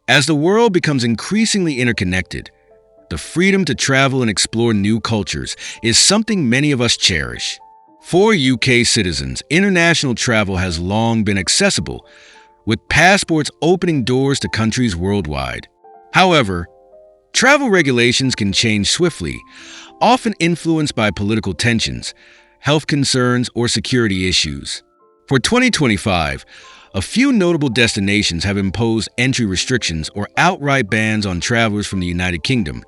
As the world becomes increasingly interconnected, the freedom to travel and explore new cultures is something many of us cherish. For UK citizens, international travel has long been accessible, with passports opening doors to countries worldwide. However, travel regulations can change swiftly, often influenced by political tensions, health concerns, or security issues. For 2025, a few notable destinations have imposed entry restrictions or outright bans on travelers from the United Kingdom,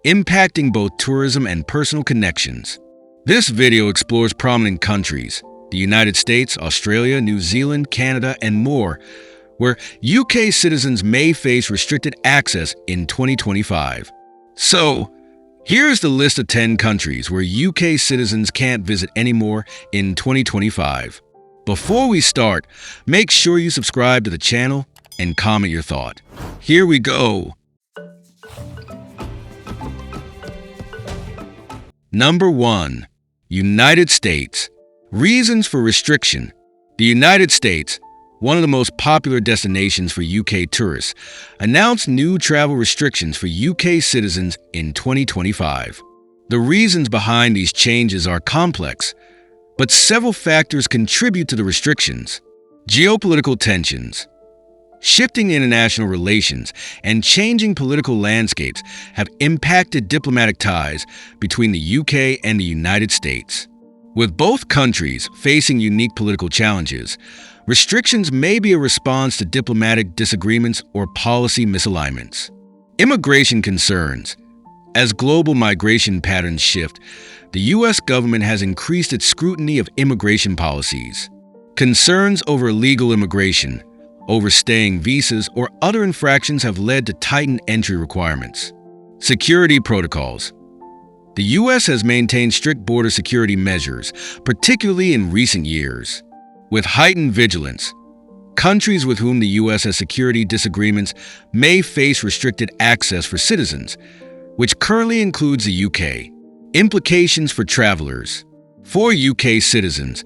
impacting both tourism and personal connections. This video explores prominent countries, the United States, Australia, New Zealand, Canada, and more, where UK citizens may face restricted access in 2025. So, here's the list of 10 countries where UK citizens can't visit anymore in 2025. Before we start, make sure you subscribe to the channel and comment your thought. Here we go. Number 1. United States. Reasons for restriction. The United States, one of the most popular destinations for UK tourists, announced new travel restrictions for UK citizens in 2025. The reasons behind these changes are complex, but several factors contribute to the restrictions. Geopolitical tensions, shifting international relations, and changing political landscapes have impacted diplomatic ties between the UK and the United States. With both countries facing unique political challenges, restrictions may be a response to diplomatic disagreements or policy misalignments. Immigration concerns. As global migration patterns shift, the U.S. government has increased its scrutiny of immigration policies. Concerns over illegal immigration, overstaying visas, or other infractions have led to tightened entry requirements. Security protocols. The U.S. has maintained strict border security measures, particularly in recent years. With heightened vigilance, countries with whom the U.S. has security disagreements may face restricted access for citizens, which currently includes the UK. Implications for travelers. For UK citizens,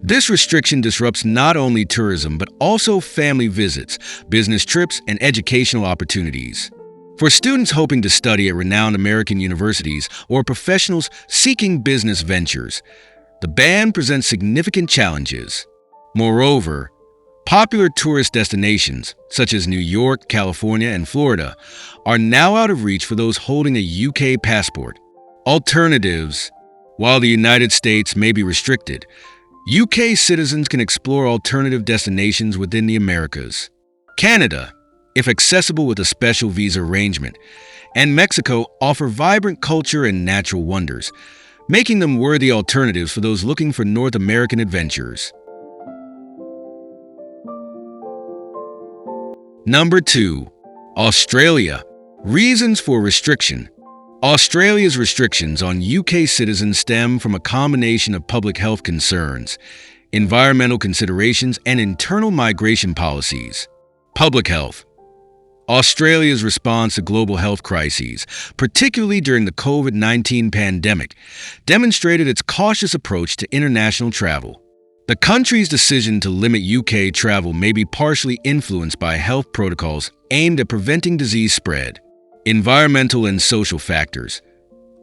this restriction disrupts not only tourism but also family visits, business trips, and educational opportunities. For students hoping to study at renowned American universities or professionals seeking business ventures, the ban presents significant challenges. Moreover, popular tourist destinations, such as New York, California, and Florida, are now out of reach for those holding a UK passport. Alternatives. While the United States may be restricted, UK citizens can explore alternative destinations within the Americas. Canada, if accessible with a special visa arrangement, and Mexico offer vibrant culture and natural wonders, making them worthy alternatives for those looking for North American adventures. Number 2. Australia. Reasons for restriction. Australia's restrictions on UK citizens stem from a combination of public health concerns, environmental considerations, and internal migration policies. Public health. Australia's response to global health crises, particularly during the COVID-19 pandemic, demonstrated its cautious approach to international travel. The country's decision to limit UK travel may be partially influenced by health protocols aimed at preventing disease spread. Environmental and social factors.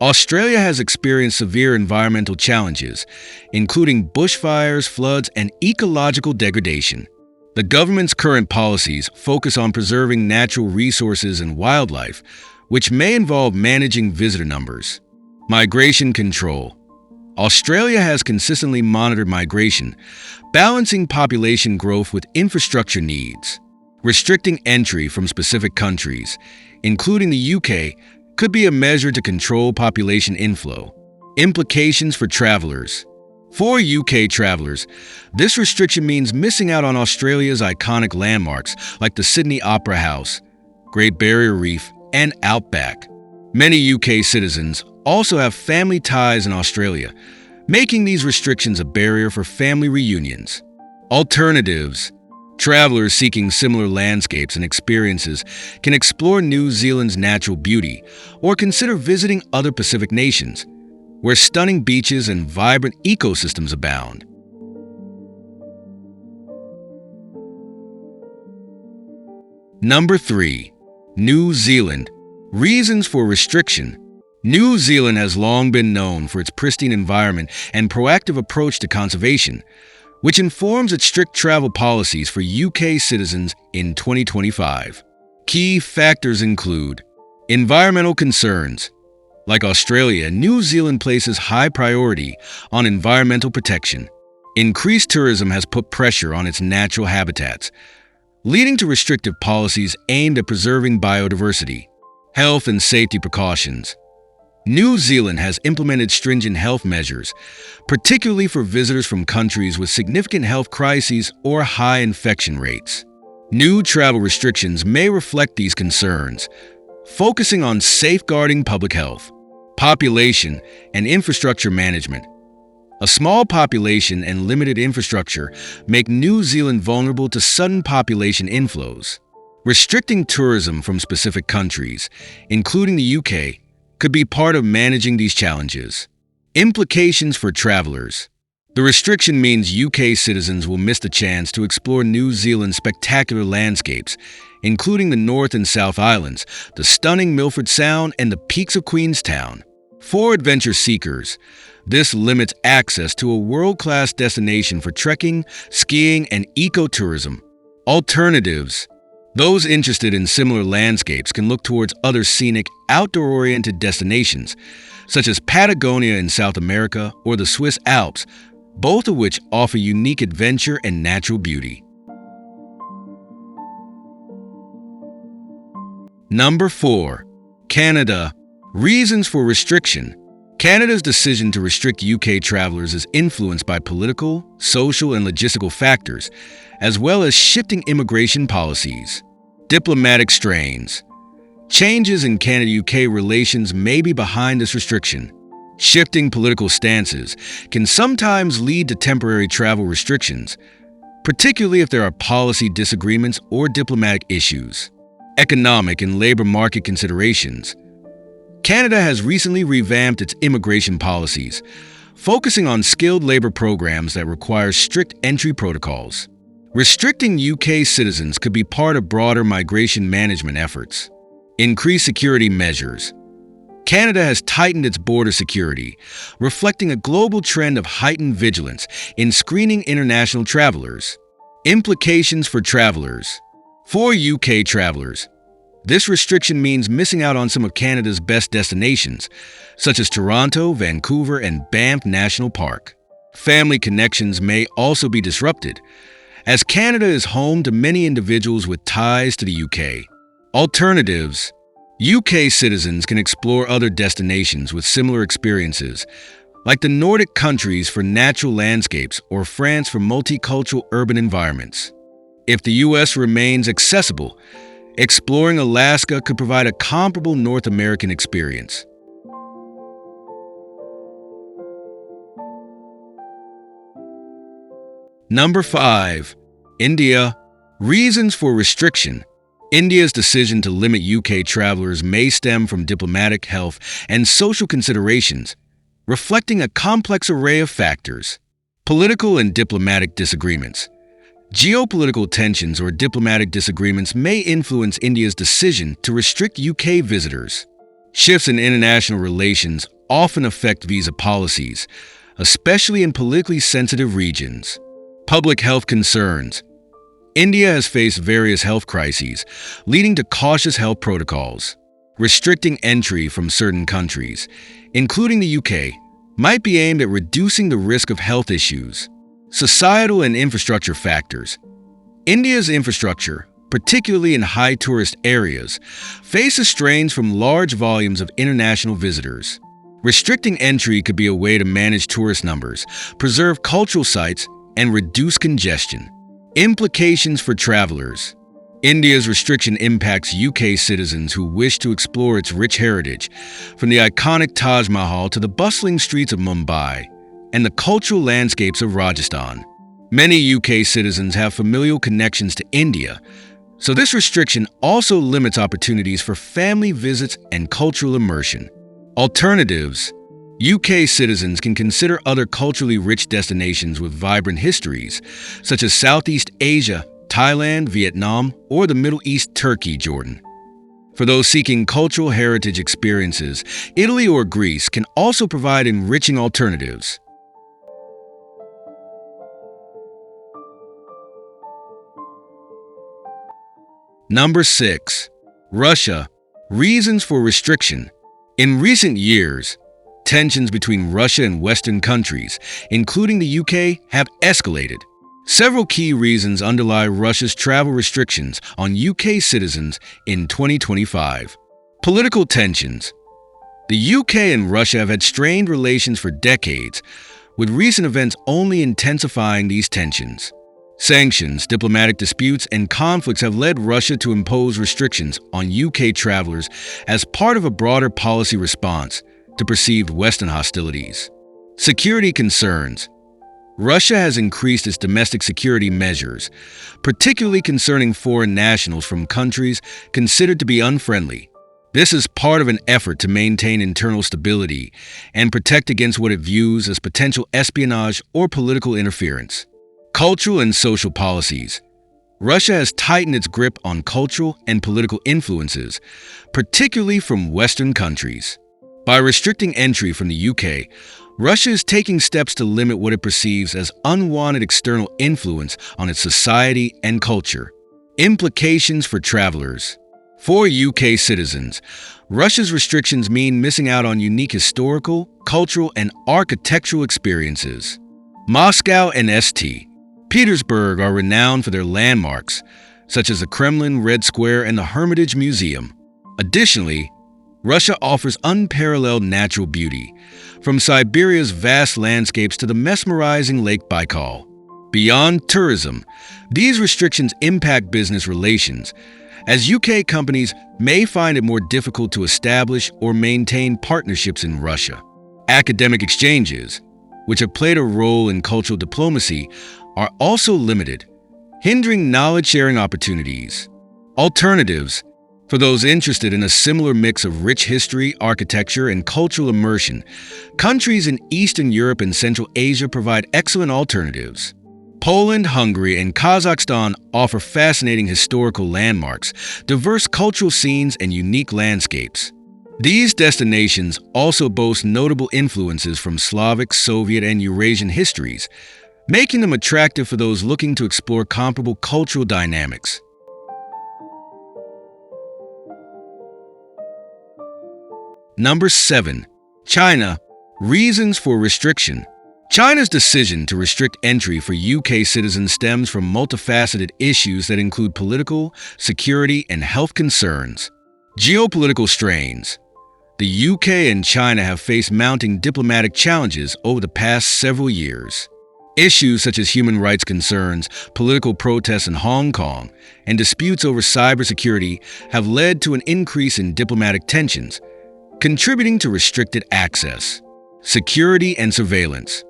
Australia has experienced severe environmental challenges, including bushfires, floods, and ecological degradation. The government's current policies focus on preserving natural resources and wildlife, which may involve managing visitor numbers. Migration control. Australia has consistently monitored migration, balancing population growth with infrastructure needs. Restricting entry from specific countries, including the UK, could be a measure to control population inflow. Implications for travelers. For UK travelers, this restriction means missing out on Australia's iconic landmarks like the Sydney Opera House, Great Barrier Reef, and Outback. Many UK citizens also have family ties in Australia, making these restrictions a barrier for family reunions. Alternatives. Travelers seeking similar landscapes and experiences can explore New Zealand's natural beauty or consider visiting other Pacific nations, where stunning beaches and vibrant ecosystems abound. Number 3. New Zealand. Reasons for restriction. New Zealand has long been known for its pristine environment and proactive approach to conservation, which informs its strict travel policies for UK citizens in 2025. Key factors include environmental concerns. Like Australia, New Zealand places high priority on environmental protection. Increased tourism has put pressure on its natural habitats, leading to restrictive policies aimed at preserving biodiversity. Health and safety precautions. New Zealand has implemented stringent health measures, particularly for visitors from countries with significant health crises or high infection rates. New travel restrictions may reflect these concerns, focusing on safeguarding public health, population, and infrastructure management. A small population and limited infrastructure make New Zealand vulnerable to sudden population inflows. Restricting tourism from specific countries, including the UK, could be part of managing these challenges. Implications for travelers. The restriction means UK citizens will miss the chance to explore New Zealand's spectacular landscapes, including the North and South Islands, the stunning Milford Sound, and the peaks of Queenstown. For adventure seekers, this limits access to a world-class destination for trekking, skiing, and ecotourism. Alternatives. Those interested in similar landscapes can look towards other scenic, outdoor-oriented destinations, such as Patagonia in South America or the Swiss Alps, both of which offer unique adventure and natural beauty. Number 4. Canada. Reasons for restriction. Canada's decision to restrict UK travelers is influenced by political, social, and logistical factors, as well as shifting immigration policies. Diplomatic strains. Changes in Canada-UK relations may be behind this restriction. Shifting political stances can sometimes lead to temporary travel restrictions, particularly if there are policy disagreements or diplomatic issues. Economic and labor market considerations. Canada has recently revamped its immigration policies, focusing on skilled labor programs that require strict entry protocols. Restricting UK citizens could be part of broader migration management efforts. Increased security measures. Canada has tightened its border security, reflecting a global trend of heightened vigilance in screening international travelers. Implications for travelers. For UK travelers, this restriction means missing out on some of Canada's best destinations, such as Toronto, Vancouver, and Banff National Park. Family connections may also be disrupted, as Canada is home to many individuals with ties to the UK. Alternatives. UK citizens can explore other destinations with similar experiences, like the Nordic countries for natural landscapes or France for multicultural urban environments. If the US remains accessible, exploring Alaska could provide a comparable North American experience. Number 5. India. Reasons for restriction. India's decision to limit UK travelers may stem from diplomatic, health, and social considerations, reflecting a complex array of factors. Political and diplomatic disagreements. Geopolitical tensions or diplomatic disagreements may influence India's decision to restrict UK visitors. Shifts in international relations often affect visa policies, especially in politically sensitive regions. Public health concerns. India has faced various health crises, leading to cautious health protocols. Restricting entry from certain countries, including the UK, might be aimed at reducing the risk of health issues. Societal and infrastructure factors. India's infrastructure, particularly in high tourist areas, faces strains from large volumes of international visitors. Restricting entry could be a way to manage tourist numbers, preserve cultural sites, and reduce congestion. Implications for travelers. India's restriction impacts UK citizens who wish to explore its rich heritage, from the iconic Taj Mahal to the bustling streets of Mumbai and the cultural landscapes of Rajasthan. Many UK citizens have familial connections to India, so this restriction also limits opportunities for family visits and cultural immersion. Alternatives. UK citizens can consider other culturally rich destinations with vibrant histories, such as Southeast Asia, Thailand, Vietnam, or the Middle East, Turkey, Jordan. For those seeking cultural heritage experiences, Italy or Greece can also provide enriching alternatives. Number 6. Russia. Reasons for restriction. In recent years, tensions between Russia and Western countries, including the UK, have escalated. Several key reasons underlie Russia's travel restrictions on UK citizens in 2025. Political tensions. The UK and Russia have had strained relations for decades, with recent events only intensifying these tensions. Sanctions, diplomatic disputes, and conflicts have led Russia to impose restrictions on UK travelers as part of a broader policy response to perceived Western hostilities. Security concerns. Russia has increased its domestic security measures, particularly concerning foreign nationals from countries considered to be unfriendly. This is part of an effort to maintain internal stability and protect against what it views as potential espionage or political interference. Cultural and social policies. Russia has tightened its grip on cultural and political influences, particularly from Western countries. By restricting entry from the UK, Russia is taking steps to limit what it perceives as unwanted external influence on its society and culture. Implications for travelers. For UK citizens, Russia's restrictions mean missing out on unique historical, cultural, and architectural experiences. Moscow and St. Petersburg are renowned for their landmarks, such as the Kremlin, Red Square, and the Hermitage Museum. Additionally, Russia offers unparalleled natural beauty, from Siberia's vast landscapes to the mesmerizing Lake Baikal. Beyond tourism, these restrictions impact business relations, as UK companies may find it more difficult to establish or maintain partnerships in Russia. Academic exchanges, which have played a role in cultural diplomacy, are also limited, hindering knowledge-sharing opportunities. Alternatives. For those interested in a similar mix of rich history, architecture, and cultural immersion, countries in Eastern Europe and Central Asia provide excellent alternatives. Poland, Hungary, and Kazakhstan offer fascinating historical landmarks, diverse cultural scenes, and unique landscapes. These destinations also boast notable influences from Slavic, Soviet, and Eurasian histories, making them attractive for those looking to explore comparable cultural dynamics. Number 7. China. Reasons for restriction. China's decision to restrict entry for UK citizens stems from multifaceted issues that include political, security, and health concerns. Geopolitical strains. The UK and China have faced mounting diplomatic challenges over the past several years. Issues such as human rights concerns, political protests in Hong Kong, and disputes over cybersecurity have led to an increase in diplomatic tensions, contributing to restricted access. Security and surveillance.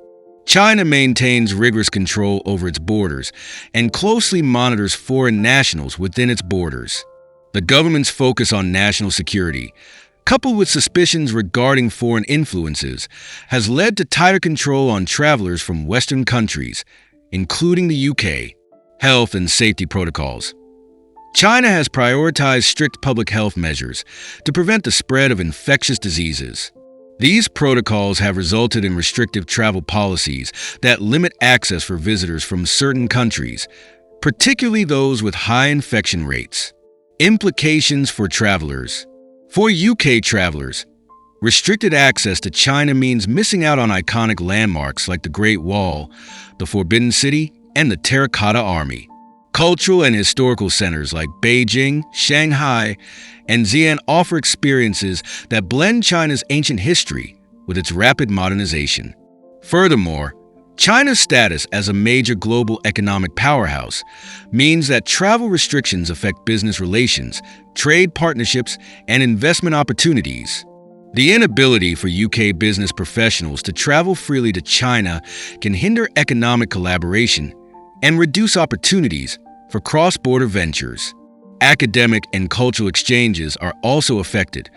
China maintains rigorous control over its borders and closely monitors foreign nationals within its borders. The government's focus on national security, coupled with suspicions regarding foreign influences, has led to tighter control on travelers from Western countries, including the UK. Health and safety protocols. China has prioritized strict public health measures to prevent the spread of infectious diseases. These protocols have resulted in restrictive travel policies that limit access for visitors from certain countries, particularly those with high infection rates. Implications for travelers. For UK travelers, restricted access to China means missing out on iconic landmarks like the Great Wall, the Forbidden City, and the Terracotta Army. Cultural and historical centers like Beijing, Shanghai, and Xi'an offer experiences that blend China's ancient history with its rapid modernization. Furthermore, China's status as a major global economic powerhouse means that travel restrictions affect business relations, trade partnerships, and investment opportunities. The inability for UK business professionals to travel freely to China can hinder economic collaboration and reduce opportunities for cross-border ventures. Academic and cultural exchanges are also affected,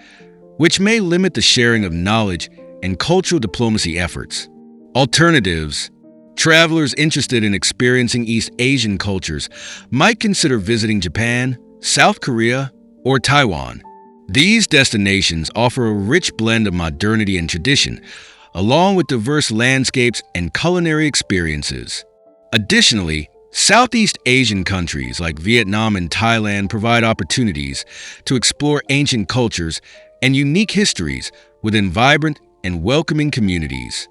which may limit the sharing of knowledge and cultural diplomacy efforts. Alternatives. Travelers interested in experiencing East Asian cultures might consider visiting Japan, South Korea, or Taiwan. These destinations offer a rich blend of modernity and tradition, along with diverse landscapes and culinary experiences. Additionally, Southeast Asian countries like Vietnam and Thailand provide opportunities to explore ancient cultures and unique histories within vibrant and welcoming communities.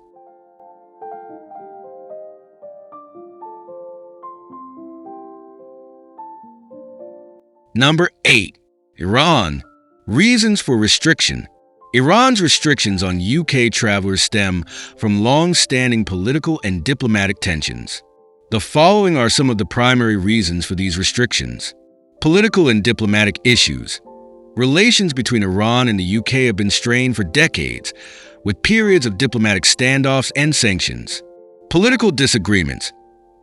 Number 8. Iran. Reasons for restriction. Iran's restrictions on UK travelers stem from long-standing political and diplomatic tensions. The following are some of the primary reasons for these restrictions. Political and diplomatic issues. Relations between Iran and the UK have been strained for decades, with periods of diplomatic standoffs and sanctions. Political disagreements,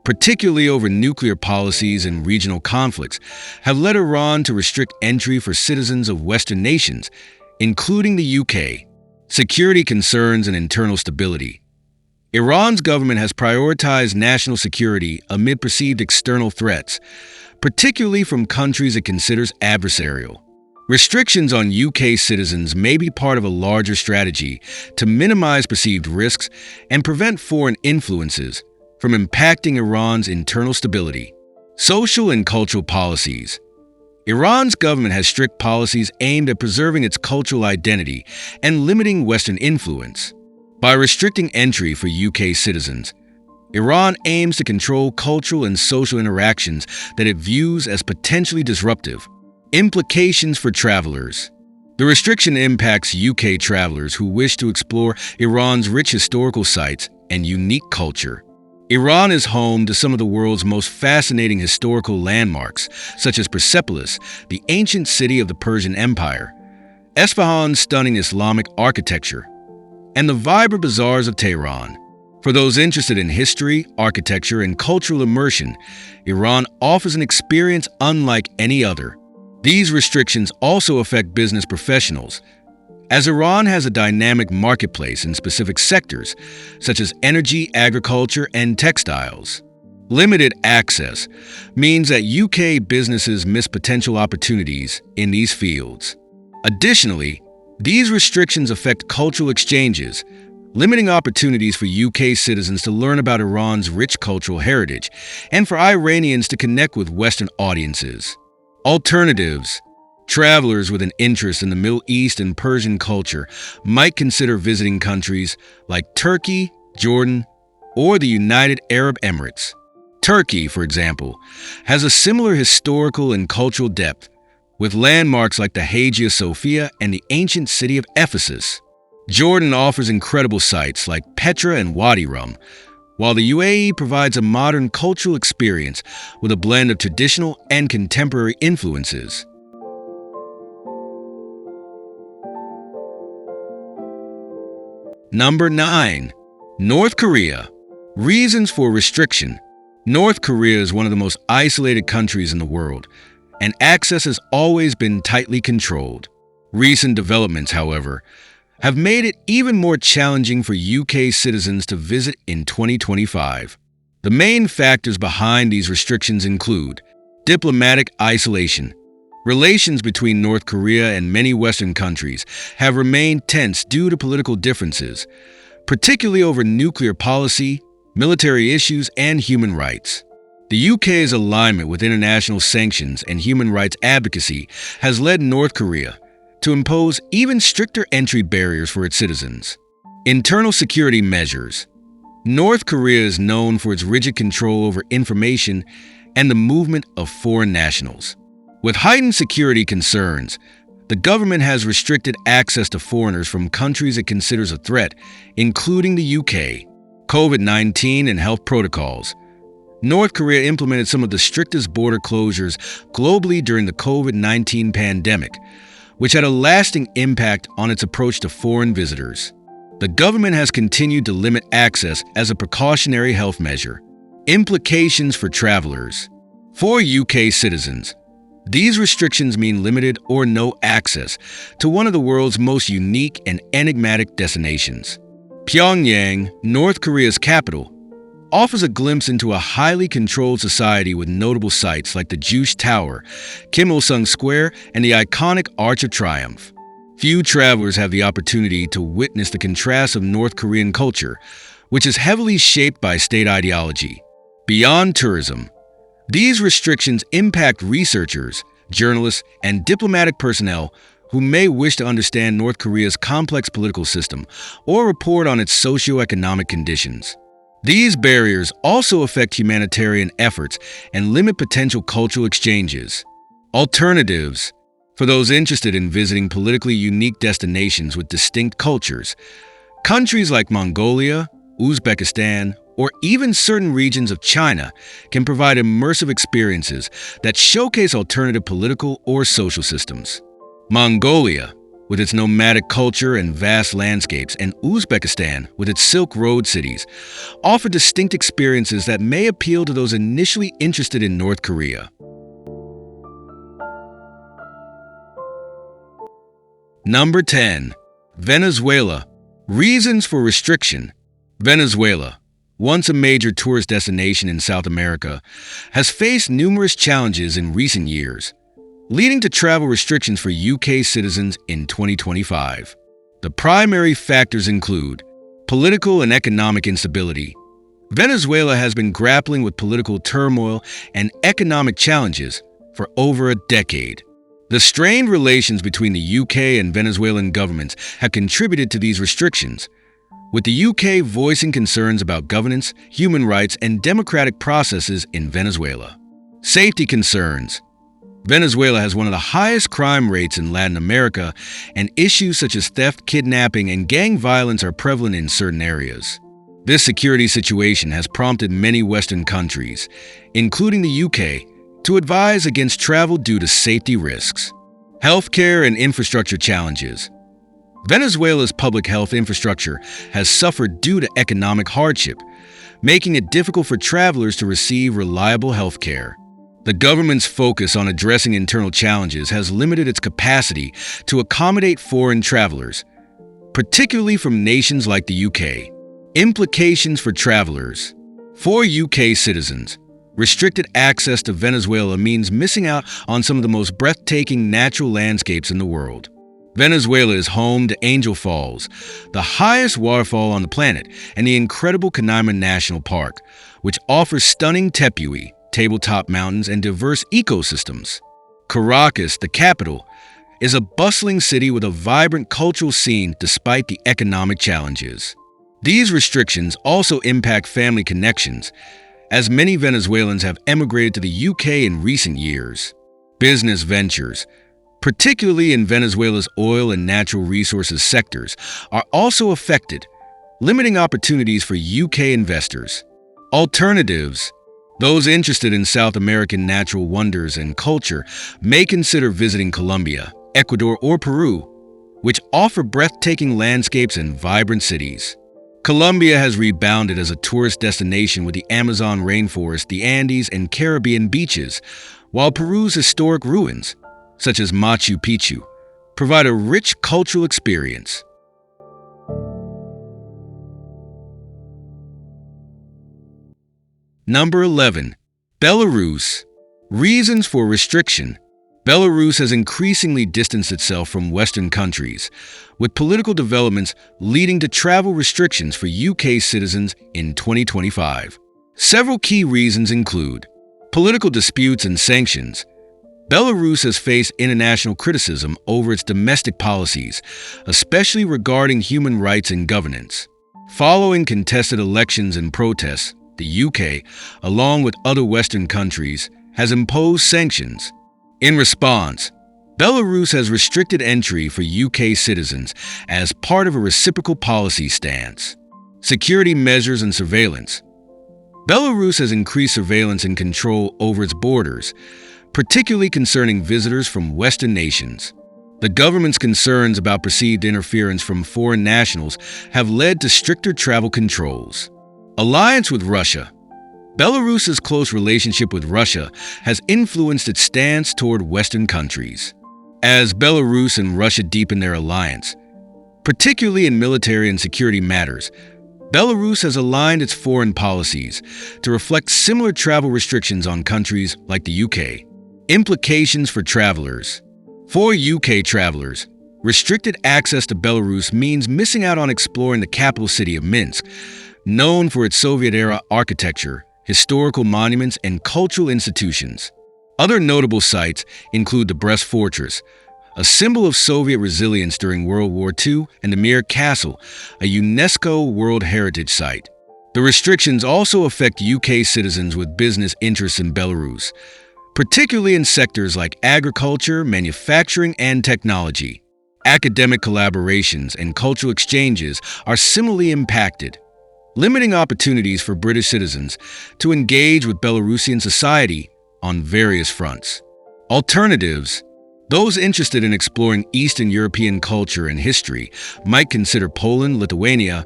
particularly over nuclear policies and regional conflicts, have led Iran to restrict entry for citizens of Western nations, including the UK. Security concerns and internal stability. Iran's government has prioritized national security amid perceived external threats, particularly from countries it considers adversarial. Restrictions on UK citizens may be part of a larger strategy to minimize perceived risks and prevent foreign influences from impacting Iran's internal stability. Social and cultural policies. Iran's government has strict policies aimed at preserving its cultural identity and limiting Western influence. By restricting entry for UK citizens, Iran aims to control cultural and social interactions that it views as potentially disruptive. Implications for travelers. The restriction impacts UK travelers who wish to explore Iran's rich historical sites and unique culture. Iran is home to some of the world's most fascinating historical landmarks, such as Persepolis, the ancient city of the Persian Empire, Esfahan's stunning Islamic architecture, and the vibrant bazaars of Tehran. For those interested in history, architecture, and cultural immersion, Iran offers an experience unlike any other. These restrictions also affect business professionals, as Iran has a dynamic marketplace in specific sectors, such as energy, agriculture, and textiles. Limited access means that UK businesses miss potential opportunities in these fields. Additionally, these restrictions affect cultural exchanges, limiting opportunities for UK citizens to learn about Iran's rich cultural heritage and for Iranians to connect with Western audiences. Alternatives. Travelers with an interest in the Middle East and Persian culture might consider visiting countries like Turkey, Jordan, or the United Arab Emirates. Turkey, for example, has a similar historical and cultural depth, with landmarks like the Hagia Sophia and the ancient city of Ephesus. Jordan offers incredible sites like Petra and Wadi Rum, while the UAE provides a modern cultural experience with a blend of traditional and contemporary influences. Number 9. North Korea. Reasons for restriction. North Korea is one of the most isolated countries in the world, and access has always been tightly controlled. Recent developments, however, have made it even more challenging for UK citizens to visit in 2025. The main factors behind these restrictions include diplomatic isolation. Relations between North Korea and many Western countries have remained tense due to political differences, particularly over nuclear policy, military issues, and human rights. The UK's alignment with international sanctions and human rights advocacy has led North Korea to impose even stricter entry barriers for its citizens. Internal security measures. North Korea is known for its rigid control over information and the movement of foreign nationals. With heightened security concerns, the government has restricted access to foreigners from countries it considers a threat, including the UK. COVID-19 and health protocols. North Korea implemented some of the strictest border closures globally during the COVID-19 pandemic, which had a lasting impact on its approach to foreign visitors. The government has continued to limit access as a precautionary health measure. Implications for travelers. For UK citizens, these restrictions mean limited or no access to one of the world's most unique and enigmatic destinations. Pyongyang, North Korea's capital, offers a glimpse into a highly controlled society with notable sites like the Juche Tower, Kim Il-sung Square, and the iconic Arch of Triumph. Few travelers have the opportunity to witness the contrast of North Korean culture, which is heavily shaped by state ideology. Beyond tourism, these restrictions impact researchers, journalists, and diplomatic personnel who may wish to understand North Korea's complex political system or report on its socio-economic conditions. These barriers also affect humanitarian efforts and limit potential cultural exchanges. Alternatives: for those interested in visiting politically unique destinations with distinct cultures, countries like Mongolia, Uzbekistan, or even certain regions of China can provide immersive experiences that showcase alternative political or social systems. Mongolia, with its nomadic culture and vast landscapes, and Uzbekistan, with its Silk Road cities, offer distinct experiences that may appeal to those initially interested in North Korea. Number 10. Venezuela. Reasons for restriction. Venezuela, once a major tourist destination in South America, has faced numerous challenges in recent years, leading to travel restrictions for UK citizens in 2025. The primary factors include political and economic instability. Venezuela has been grappling with political turmoil and economic challenges for over a decade. The strained relations between the UK and Venezuelan governments have contributed to these restrictions, with the UK voicing concerns about governance, human rights, and democratic processes in Venezuela. Safety concerns. Venezuela has one of the highest crime rates in Latin America, and issues such as theft, kidnapping, and gang violence are prevalent in certain areas. This security situation has prompted many Western countries, including the UK, to advise against travel due to safety risks. Healthcare and infrastructure challenges. Venezuela's public health infrastructure has suffered due to economic hardship, making it difficult for travelers to receive reliable health care. The government's focus on addressing internal challenges has limited its capacity to accommodate foreign travelers, particularly from nations like the UK. Implications for travelers. For UK citizens, restricted access to Venezuela means missing out on some of the most breathtaking natural landscapes in the world. Venezuela is home to Angel Falls, the highest waterfall on the planet, and the incredible Canaima National Park, which offers stunning tepui, tabletop mountains, and diverse ecosystems. Caracas, the capital, is a bustling city with a vibrant cultural scene despite the economic challenges. These restrictions also impact family connections, as many Venezuelans have emigrated to the UK in recent years. Business ventures, particularly in Venezuela's oil and natural resources sectors, are also affected, limiting opportunities for UK investors. Alternatives. Those interested in South American natural wonders and culture may consider visiting Colombia, Ecuador, or Peru, which offer breathtaking landscapes and vibrant cities. Colombia has rebounded as a tourist destination with the Amazon rainforest, the Andes, and Caribbean beaches, while Peru's historic ruins, such as Machu Picchu, provide a rich cultural experience. Number 11. Belarus. Reasons for restriction. Belarus has increasingly distanced itself from Western countries, with political developments leading to travel restrictions for UK citizens in 2025. Several key reasons include political disputes and sanctions. Belarus has faced international criticism over its domestic policies, especially regarding human rights and governance. Following contested elections and protests, the UK, along with other Western countries, has imposed sanctions. In response, Belarus has restricted entry for UK citizens as part of a reciprocal policy stance. Security measures and surveillance. Belarus has increased surveillance and control over its borders, particularly concerning visitors from Western nations. The government's concerns about perceived interference from foreign nationals have led to stricter travel controls. Alliance with Russia. Belarus's close relationship with Russia has influenced its stance toward Western countries. As Belarus and Russia deepen their alliance, particularly in military and security matters, Belarus has aligned its foreign policies to reflect similar travel restrictions on countries like the UK. Implications for travelers. For UK travelers, restricted access to Belarus means missing out on exploring the capital city of Minsk, known for its Soviet-era architecture, historical monuments, and cultural institutions. Other notable sites include the Brest Fortress, a symbol of Soviet resilience during World War II, and the Mir Castle, a UNESCO World Heritage Site. The restrictions also affect UK citizens with business interests in Belarus, particularly in sectors like agriculture, manufacturing, and technology. Academic collaborations and cultural exchanges are similarly impacted, limiting opportunities for British citizens to engage with Belarusian society on various fronts. Alternatives. Those interested in exploring Eastern European culture and history might consider Poland, Lithuania,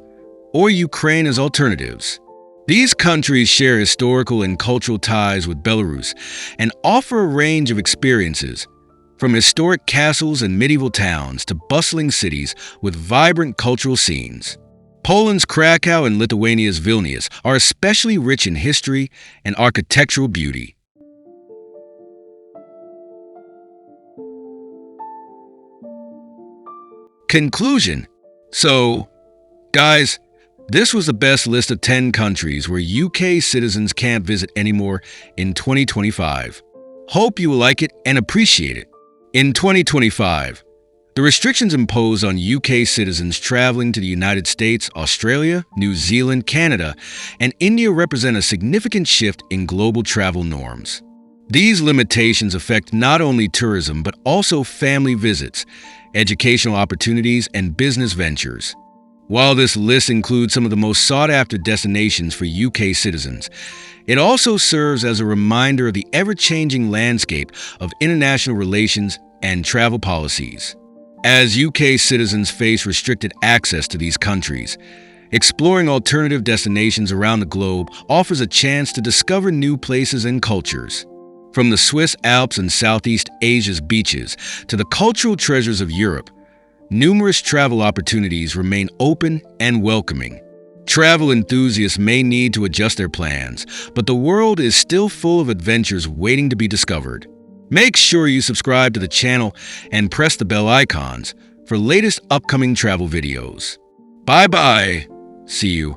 or Ukraine as alternatives. These countries share historical and cultural ties with Belarus and offer a range of experiences, from historic castles and medieval towns to bustling cities with vibrant cultural scenes. Poland's Krakow and Lithuania's Vilnius are especially rich in history and architectural beauty. Conclusion. So, guys, this was the best list of 10 countries where UK citizens can't visit anymore in 2025. Hope you will like it and appreciate it. In 2025, the restrictions imposed on UK citizens traveling to the United States, Australia, New Zealand, Canada, and India represent a significant shift in global travel norms. These limitations affect not only tourism but also family visits, educational opportunities, and business ventures. While this list includes some of the most sought-after destinations for UK citizens, it also serves as a reminder of the ever-changing landscape of international relations and travel policies. As UK citizens face restricted access to these countries, exploring alternative destinations around the globe offers a chance to discover new places and cultures. From the Swiss Alps and Southeast Asia's beaches to the cultural treasures of Europe, numerous travel opportunities remain open and welcoming. Travel enthusiasts may need to adjust their plans, but the world is still full of adventures waiting to be discovered. Make sure you subscribe to the channel and press the bell icons for latest upcoming travel videos. Bye-bye. See you